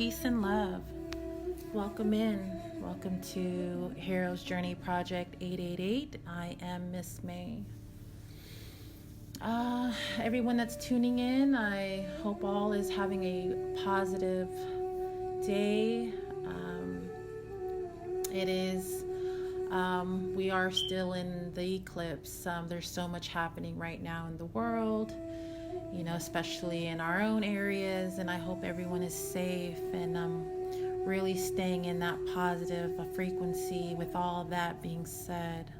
peace and love. Welcome in. Welcome to Heroes Journey Project 888. I am Miss May. Everyone that's tuning in, I hope all is having a positive day. We are still in the eclipse. There's so much happening right now in the world, especially in our own areas, and I hope everyone is safe and really staying in that positive frequency. With all that being said,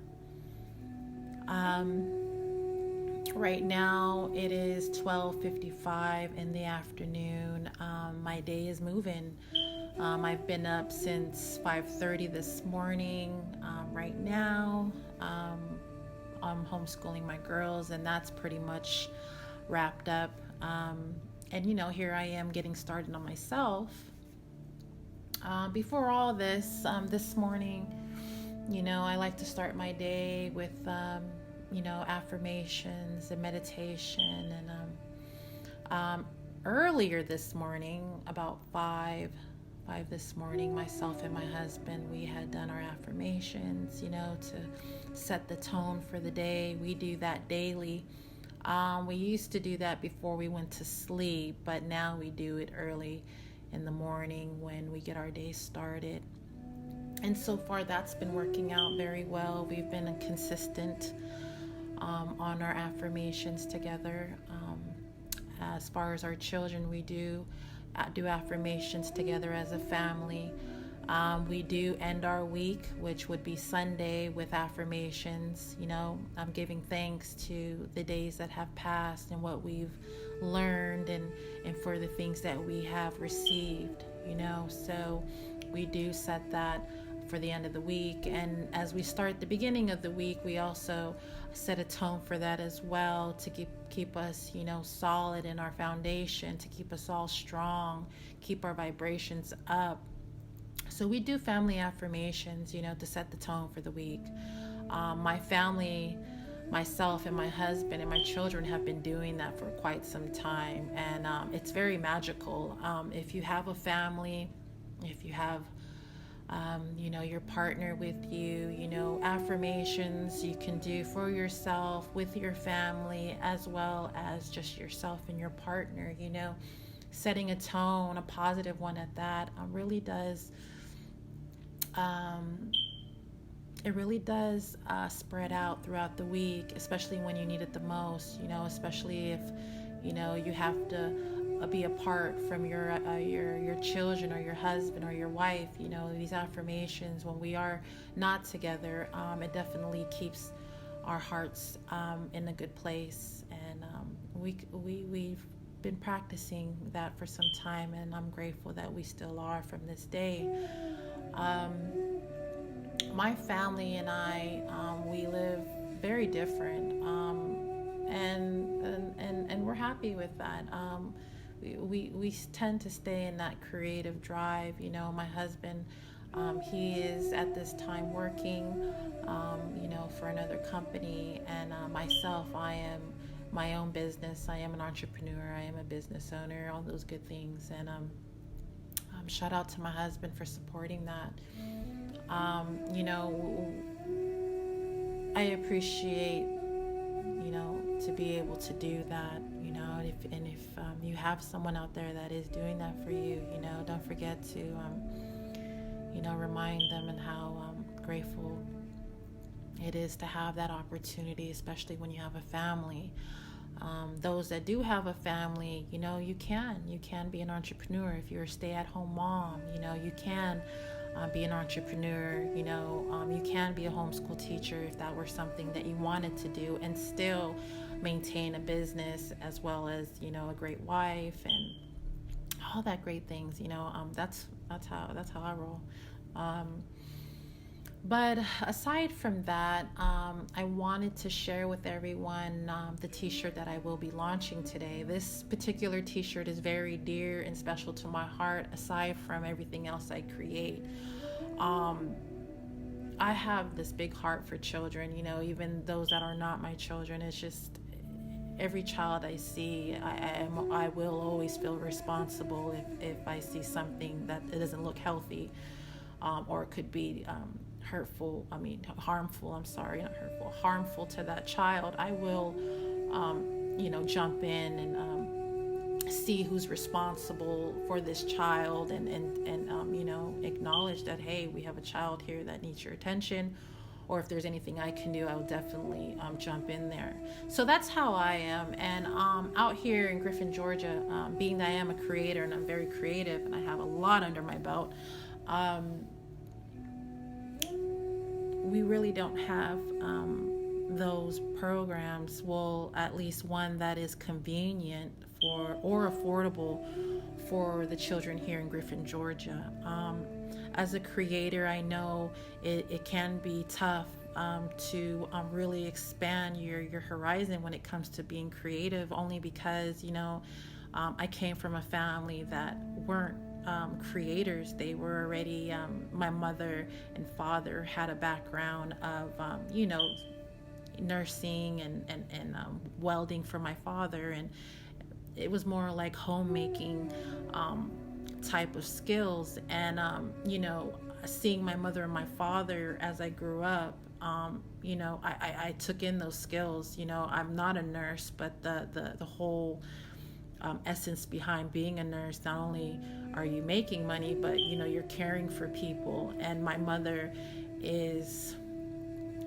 right now it is 12:55 in the afternoon. My day is moving. I've been up since 5:30 this morning. Right now, I'm homeschooling my girls, and that's pretty much wrapped up. And here I am getting started on myself. Before all this, this morning, I like to start my day with, affirmations and meditation. And earlier this morning, about 5 this morning, myself and my husband, we had done our affirmations, to set the tone for the day. We do that daily. We used to do that before we went to sleep, but now we do it early in the morning when we get our day started. And so far that's been working out very well. We've been consistent on our affirmations together. As far as our children, we do affirmations together as a family. We do end our week, which would be Sunday, with affirmations. I'm giving thanks to the days that have passed and what we've learned and for the things that we have received, so we do set that for the end of the week. And as we start the beginning of the week, we also set a tone for that as well, to keep us solid in our foundation, to keep us all strong, keep our vibrations up. So we do family affirmations, to set the tone for the week. My family, myself and my husband and my children have been doing that for quite some time, and it's very magical. If you have a family, if you have your partner with you, affirmations you can do for yourself, with your family, as well as just yourself and your partner, setting a tone, a positive one at that, really does spread out throughout the week, especially when you need it the most, especially if you have to be apart from your children or your husband or your wife. These affirmations, when we are not together, it definitely keeps our hearts in a good place. And we've been practicing that for some time, and I'm grateful that we still are from this day. My family and I, we live very different, and we're happy with that. We tend to stay in that creative drive. My husband, he is at this time working, for another company, and myself, I am my own business. I am an entrepreneur. I am a business owner. All those good things, and shout out to my husband for supporting that. I appreciate, to be able to do that, if you have someone out there that is doing that for you, don't forget to, remind them and how grateful it is to have that opportunity, especially when you have a family. Those that do have a family, you can be an entrepreneur. If you're a stay-at-home mom, you can be an entrepreneur. You can be a homeschool teacher if that were something that you wanted to do, and still maintain a business, as well as a great wife and all that great things. That's how I roll. But aside from that, I wanted to share with everyone the t-shirt that I will be launching today. This particular t-shirt is very dear and special to my heart, aside from everything else I create. I have this big heart for children, even those that are not my children. It's just, every child I see, I will always feel responsible if I see something that it doesn't look healthy, or it could be harmful. I'm sorry, not hurtful, harmful to that child. I will, jump in and see who's responsible for this child, and acknowledge that, hey, we have a child here that needs your attention, or if there's anything I can do, I will definitely jump in there. So that's how I am. And out here in Griffin, Georgia, being that I am a creator and I'm very creative and I have a lot under my belt, we really don't have those programs. Well, at least one that is convenient for or affordable for the children here in Griffin, Georgia. As a creator, I know it can be tough to really expand your horizon when it comes to being creative, only because, I came from a family that weren't creators. They were already, my mother and father had a background of, nursing and welding for my father, and it was more like homemaking type of skills. And seeing my mother and my father as I grew up, I took in those skills. I'm not a nurse, but the whole essence behind being a nurse, not only are you making money, but you're caring for people. And my mother is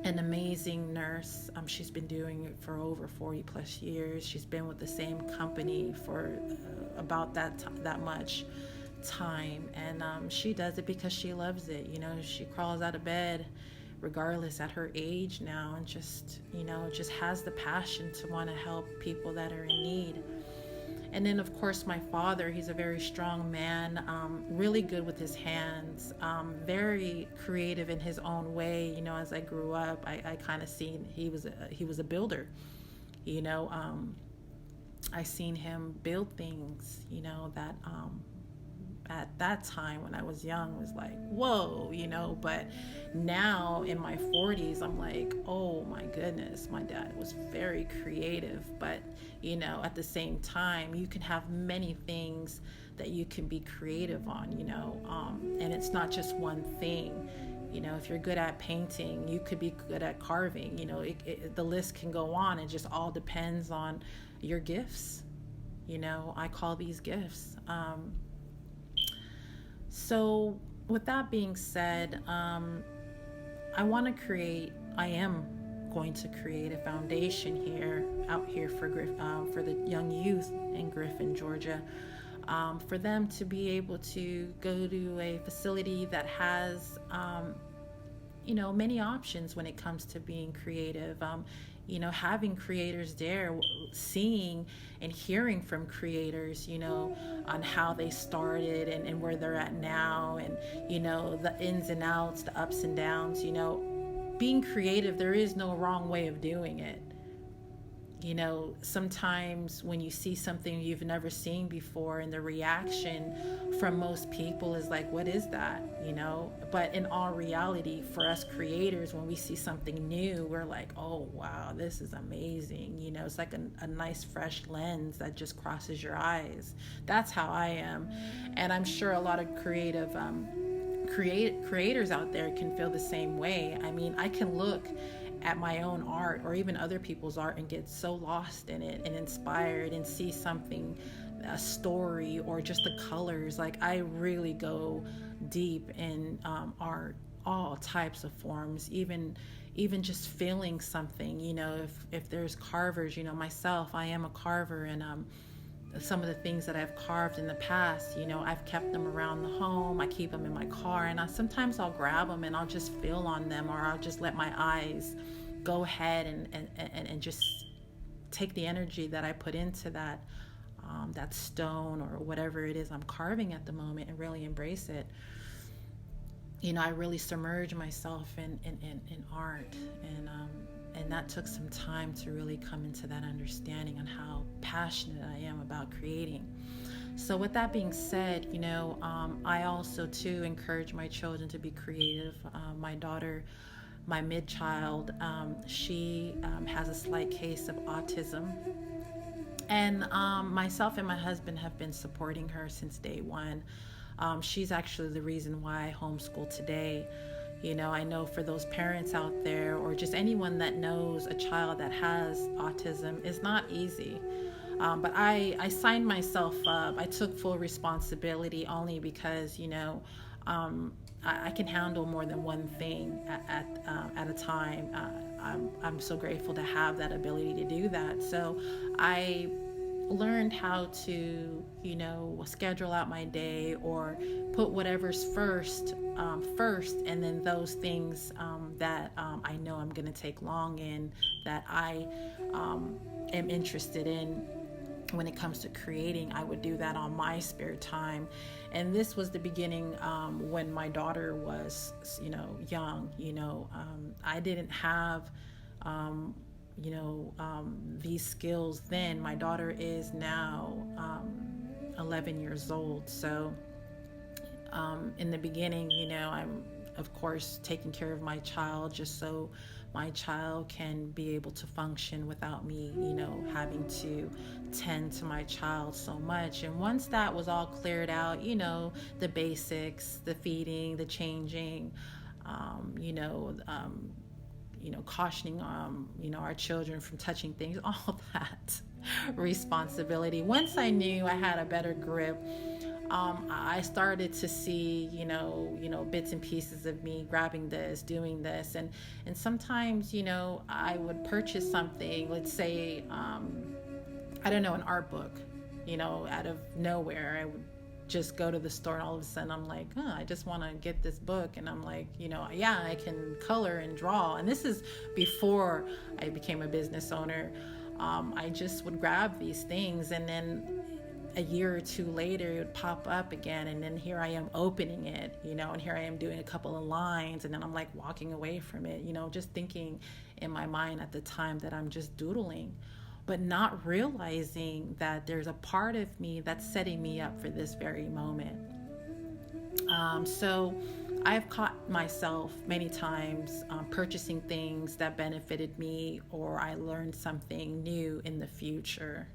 an amazing nurse. She's been doing it for over 40 plus years. She's been with the same company for about that much time, and she does it because she loves it. She crawls out of bed regardless at her age now, and just has the passion to want to help people that are in need. And then, of course, my father, he's a very strong man, really good with his hands, very creative in his own way. As I grew up, I kind of seen he was a builder. I seen him build things, that at that time when I was young was like, whoa, but now in my 40s, I'm like, oh my goodness, my dad was very creative. But at the same time, you can have many things that you can be creative on, and it's not just one thing. If you're good at painting, you could be good at carving. The list can go on. It just all depends on your gifts. I call these gifts. So with that being said, I am going to create a foundation out here for the young youth in Griffin, Georgia, for them to be able to go to a facility that has, many options when it comes to being creative. Having creators there, seeing and hearing from creators, on how they started and where they're at now, and, the ins and outs, the ups and downs. Being creative, there is no wrong way of doing it. Sometimes when you see something you've never seen before, and the reaction from most people is like, what is that? But in all reality, for us creators, when we see something new, we're like, oh wow, this is amazing. It's like a nice fresh lens that just crosses your eyes. That's how I am. And I'm sure a lot of creative creators out there can feel the same way. I mean, I can look at my own art or even other people's art and get so lost in it and inspired, and see something, a story, or just the colors. Like, I really go deep in art, all types of forms, even just feeling something. If there's carvers, myself, I am a carver, and some of the things that I've carved in the past, I've kept them around the home. I keep them in my car, and sometimes I'll grab them and I'll just feel on them, or I'll just let my eyes go ahead and just take the energy that I put into that stone or whatever it is I'm carving at the moment, and really embrace it. I really submerge myself in art, and that took some time to really come into that understanding on how passionate I am about creating. So with that being said, I also too encourage my children to be creative. My daughter, my mid-child, she has a slight case of autism, And myself and my husband have been supporting her since day one. She's actually the reason why I homeschool today. I know for those parents out there, or just anyone that knows a child that has autism, is not easy. But I signed myself up. I took full responsibility only because, I can handle more than one thing at a time. I'm so grateful to have that ability to do that. So I learned how to, schedule out my day, or put whatever's first, and then those things that I know I'm going to take long in, that I am interested in. When it comes to creating, I would do that on my spare time. And this was the beginning when my daughter was, young. I didn't have, these skills then. My daughter is now 11 years old. So in the beginning, I'm, of course, taking care of my child just so my child can be able to function without me, having to tend to my child so much. And once that was all cleared out, the basics, the feeding, the changing, cautioning, our children from touching things, all that responsibility. Once I knew I had a better grip, I started to see, bits and pieces of me grabbing this, doing this. And sometimes, I would purchase something, let's say, I don't know, an art book, out of nowhere. I would just go to the store and all of a sudden I'm like, I just want to get this book. And I'm like, yeah, I can color and draw. And this is before I became a business owner. I just would grab these things, and then a year or two later it would pop up again, and then here I am opening it, and here I am doing a couple of lines, and then I'm like walking away from it, just thinking in my mind at the time that I'm just doodling, but not realizing that there's a part of me that's setting me up for this very moment. So I've caught myself many times purchasing things that benefited me, or I learned something new in the future.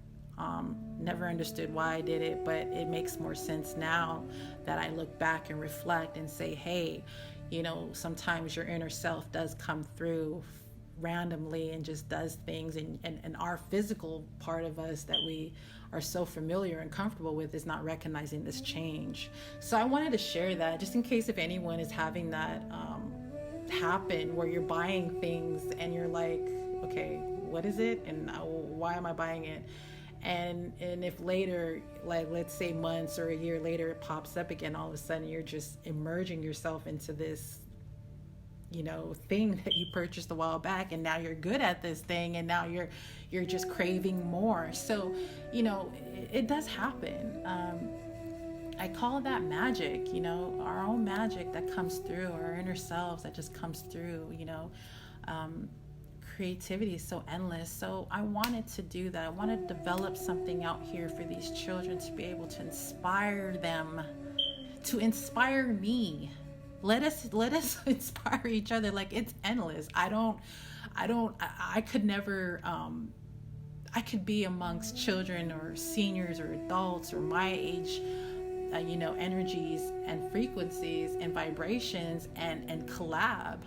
Never understood why I did it, but it makes more sense now that I look back and reflect and say, hey, sometimes your inner self does come through randomly and just does things, and our physical part of us that we are so familiar and comfortable with is not recognizing this change. So I wanted to share that just in case if anyone is having that happen, where you're buying things and you're like, okay, what is it, and why am I buying it? And if later, like let's say months or a year later, it pops up again, all of a sudden you're just immersing yourself into this, thing that you purchased a while back, and now you're good at this thing, and now you're just craving more. So, it does happen. I call that magic, our own magic that comes through, our inner selves that just comes through, creativity is so endless. So I wanted to do that. I wanted to develop something out here for these children to be able to inspire them, to inspire me. Let us inspire each other. Like, it's endless. I could never, I could be amongst children or seniors or adults or my age, energies and frequencies and vibrations and collab.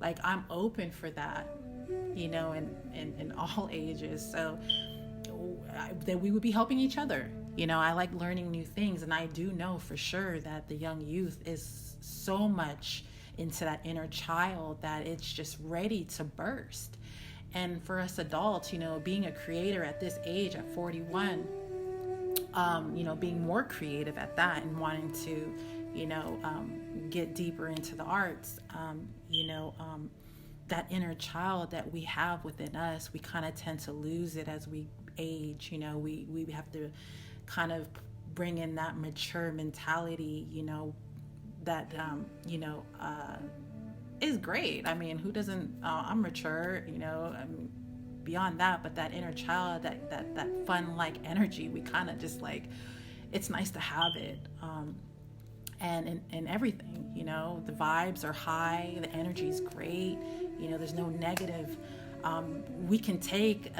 Like, I'm open for that, in all ages. So that we would be helping each other. I like learning new things, and I do know for sure that the young youth is so much into that inner child that it's just ready to burst. And for us adults, being a creator at this age, at 41, being more creative at that and wanting to, get deeper into the arts, that inner child that we have within us, we kind of tend to lose it as we age. We have to kind of bring in that mature mentality, that is great. I mean, who doesn't, I'm mature, beyond that, but that inner child, that fun like energy, we kind of just like, it's nice to have it. And in everything, the vibes are high, the energy is great, there's no negative we can take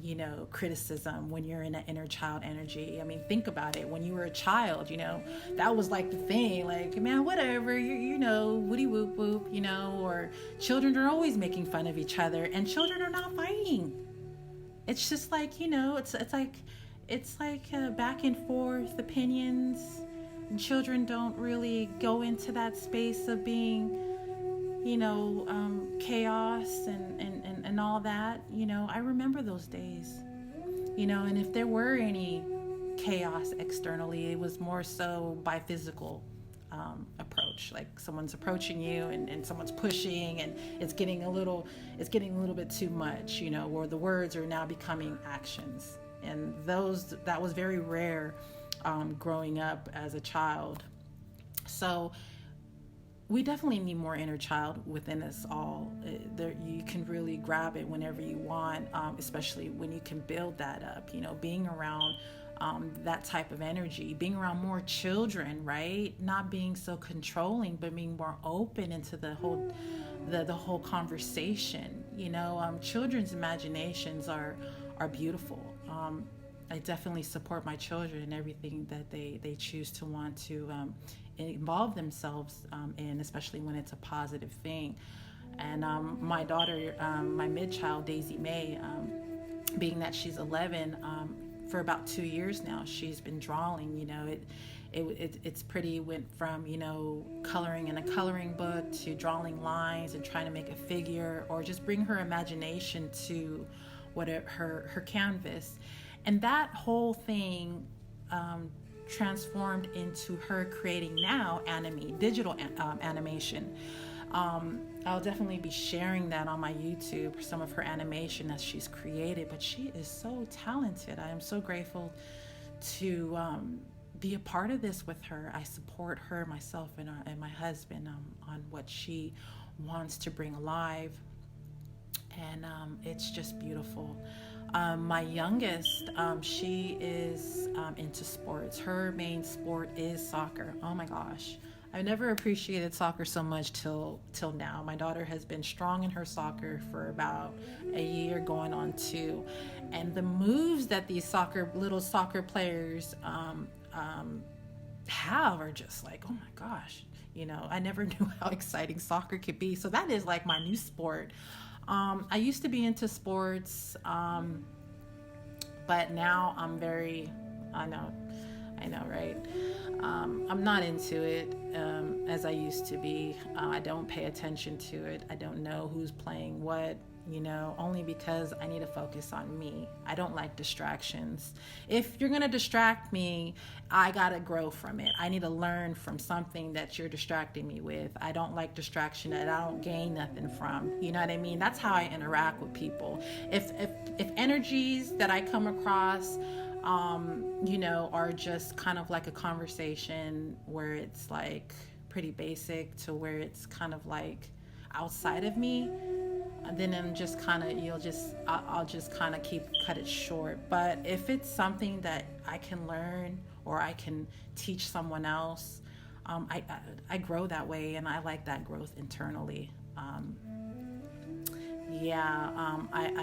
you know, criticism when you're in an inner child energy. I mean, think about it. When you were a child, you know, that was like the thing. Like, man, whatever, you know, woody whoop whoop, you know. Or children are always making fun of each other, and children are not fighting. It's just like, you know, it's like back and forth opinions. And children don't really go into that space of being, you know, chaos and all that. You know, I remember those days, you know. And if there were any chaos externally, it was more so by physical approach. Like someone's approaching you, and someone's pushing, and it's getting a little bit too much, you know, where the words are now becoming actions. And that was very rare growing up as a child. So we definitely need more inner child within us all. You can really grab it whenever you want, especially when you can build that up. You know, being around that type of energy, being around more children, right? Not being so controlling, but being more open into the whole conversation. You know, children's imaginations are beautiful. I definitely support my children in everything that they choose to want to involve themselves in, especially when it's a positive thing. And my daughter, my mid-child, Daisy May, being that she's 11, for about 2 years now, she's been drawing. You know, it's pretty, went from, you know, coloring in a coloring book to drawing lines and trying to make a figure, or just bring her imagination to her canvas. And that whole thing transformed into her creating now digital animation. I'll definitely be sharing that on my YouTube, some of her animation that she's created. But she is so talented. I am so grateful to be a part of this with her. I support her, myself, and my husband on what she wants to bring alive. And it's just beautiful. My youngest, she is into sports. Her main sport is soccer. Oh my gosh. I never appreciated soccer so much till now. My daughter has been strong in her soccer for about a year, going on 2. And the moves that these little soccer players have are just like, oh my gosh. You know, I never knew how exciting soccer could be. So that is like my new sport. I used to be into sports, but now I'm I know, right? I'm not into it as I used to be. I don't pay attention to it. I don't know who's playing what, you know, only because I need to focus on me. I don't like distractions. If you're going to distract me, I got to grow from it. I need to learn from something that you're distracting me with. I don't like distraction that I don't gain nothing from. You know what I mean? That's how I interact with people. If energies that I come across, you know, are just kind of like a conversation where it's like pretty basic to where it's kind of like outside of me, then I'm just kind of, I'll just kind of cut it short. But if it's something that I can learn or I can teach someone else, I grow that way, and I like that growth internally. I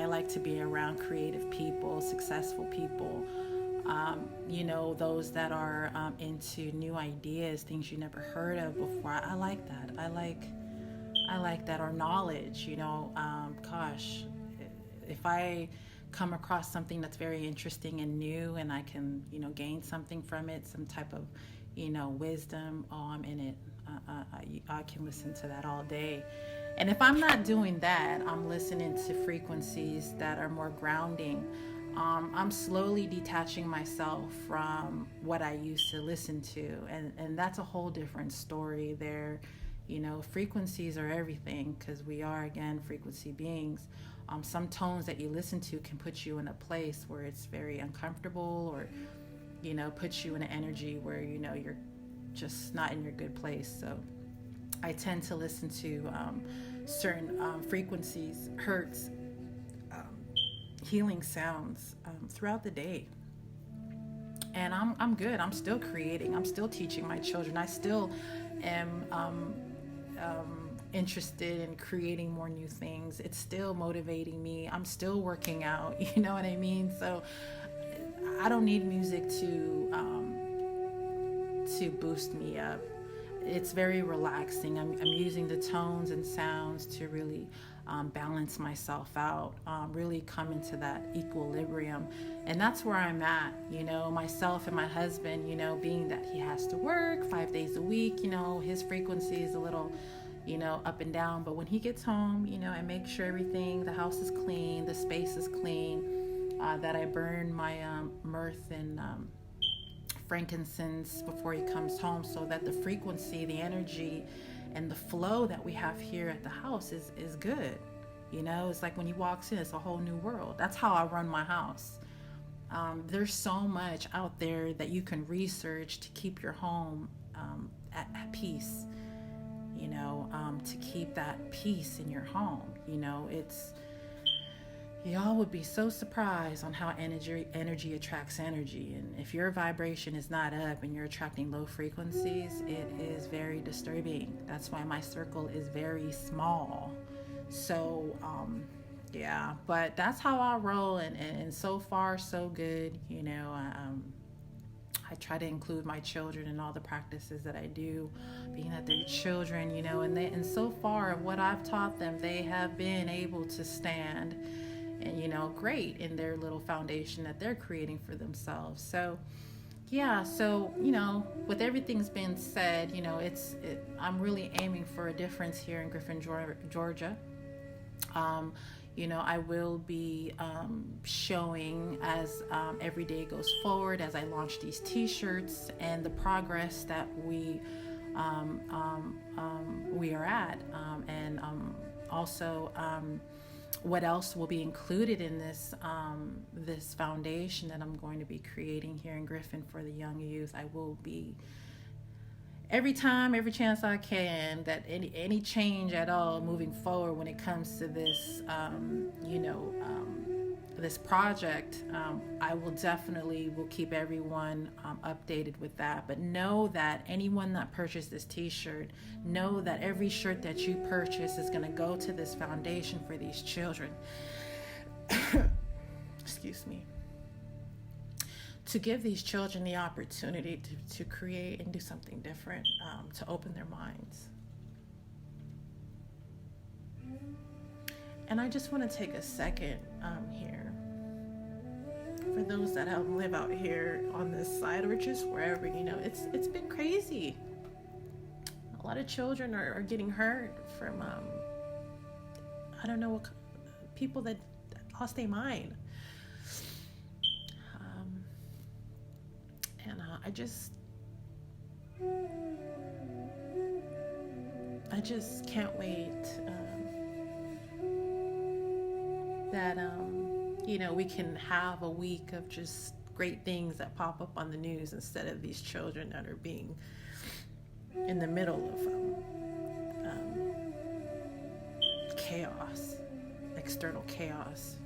like to be around creative people, successful people, you know, those that are into new ideas, things you never heard of before. I like that. I like that, or knowledge, you know. Gosh, if I come across something that's very interesting and new, and I can, you know, gain something from it, some type of, you know, wisdom, I'm in it. I can listen to that all day. And if I'm not doing that, I'm listening to frequencies that are more grounding. I'm slowly detaching myself from what I used to listen to, and that's a whole different story there. You know, frequencies are everything, because we are, again, frequency beings. Some tones that you listen to can put you in a place where it's very uncomfortable, or, you know, puts you in an energy where, you know, you're just not in your good place. So I tend to listen to certain frequencies, hertz, healing sounds throughout the day. And I'm good. I'm still creating. I'm still teaching my children. I still am interested in creating more new things. It's still motivating me. I'm still working out. You know what I mean? So I don't need music to boost me up. It's very relaxing. I'm using the tones and sounds to really balance myself out, really come into that equilibrium. And that's where I'm at, myself and my husband, being that he has to work 5 days a week, his frequency is a little, up and down. But when he gets home, I make sure the house is clean, the space is clean, that I burn my myrrh and frankincense before he comes home, so that the frequency, the energy, and the flow that we have here at the house is good. It's like when he walks in, it's a whole new world. That's how I run my house. There's so much out there that you can research to keep your home at peace, to keep that peace in your home. Y'all would be so surprised on how energy attracts energy. And if your vibration is not up and you're attracting low frequencies, it is very disturbing. That's why my circle is very small. So, but that's how I roll. And so far, so good. I try to include my children in all the practices that I do, being that they're children, and so far what I've taught them, they have been able to stand and great in their little foundation that they're creating for themselves. So with everything's been said, I'm really aiming for a difference here in Griffin, Georgia. I will be showing as every day goes forward, as I launch these t-shirts and the progress that we are at, and also what else will be included in this this foundation that I'm going to be creating here in Griffin for the young youth. I will be, every chance I can, that any change at all moving forward when it comes to this this project, I will keep everyone updated with that. But know that anyone that purchased this t-shirt, know that every shirt that you purchase is going to go to this foundation for these children. Excuse me. To give these children the opportunity to create and do something different, to open their minds. And I just want to take a second here, for those that live out here on this side or just wherever, it's been crazy. A lot of children are getting hurt from, I don't know what, people that lost their mind. And I just can't wait that we can have a week of just great things that pop up on the news, instead of these children that are being in the middle of chaos, external chaos,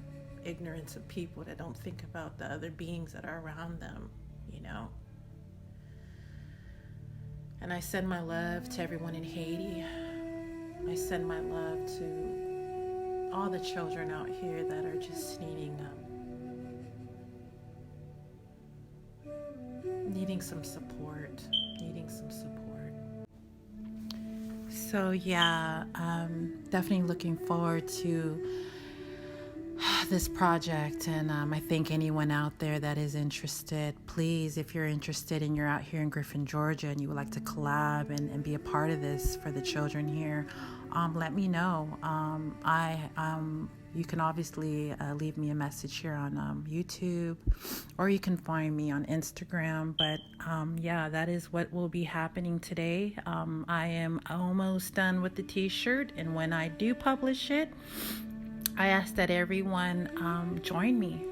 ignorance of people that don't think about the other beings that are around them. And I send my love to everyone in Haiti. I send my love to all the children out here that are just needing some support. So definitely looking forward to this project, and I think anyone out there that is interested, please, if you're interested and you're out here in Griffin, Georgia, and you would like to collab and be a part of this for the children here, let me know. You can obviously leave me a message here on YouTube, or you can find me on Instagram. But that is what will be happening today. I am almost done with the t-shirt, and when I do publish it, I ask that everyone join me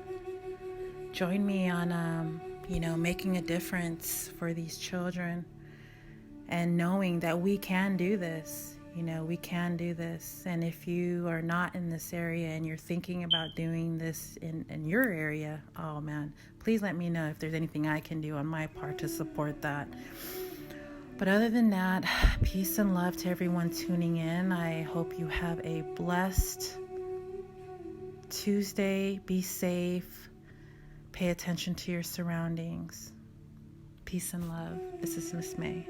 on making a difference for these children, and knowing that we can do this. We can do this. And if you are not in this area and you're thinking about doing this in your area, oh man, please let me know if there's anything I can do on my part to support that. But other than that, peace and love to everyone tuning in. I hope you have a blessed Tuesday. Be safe. Pay attention to your surroundings. Peace and love. This is Miss May.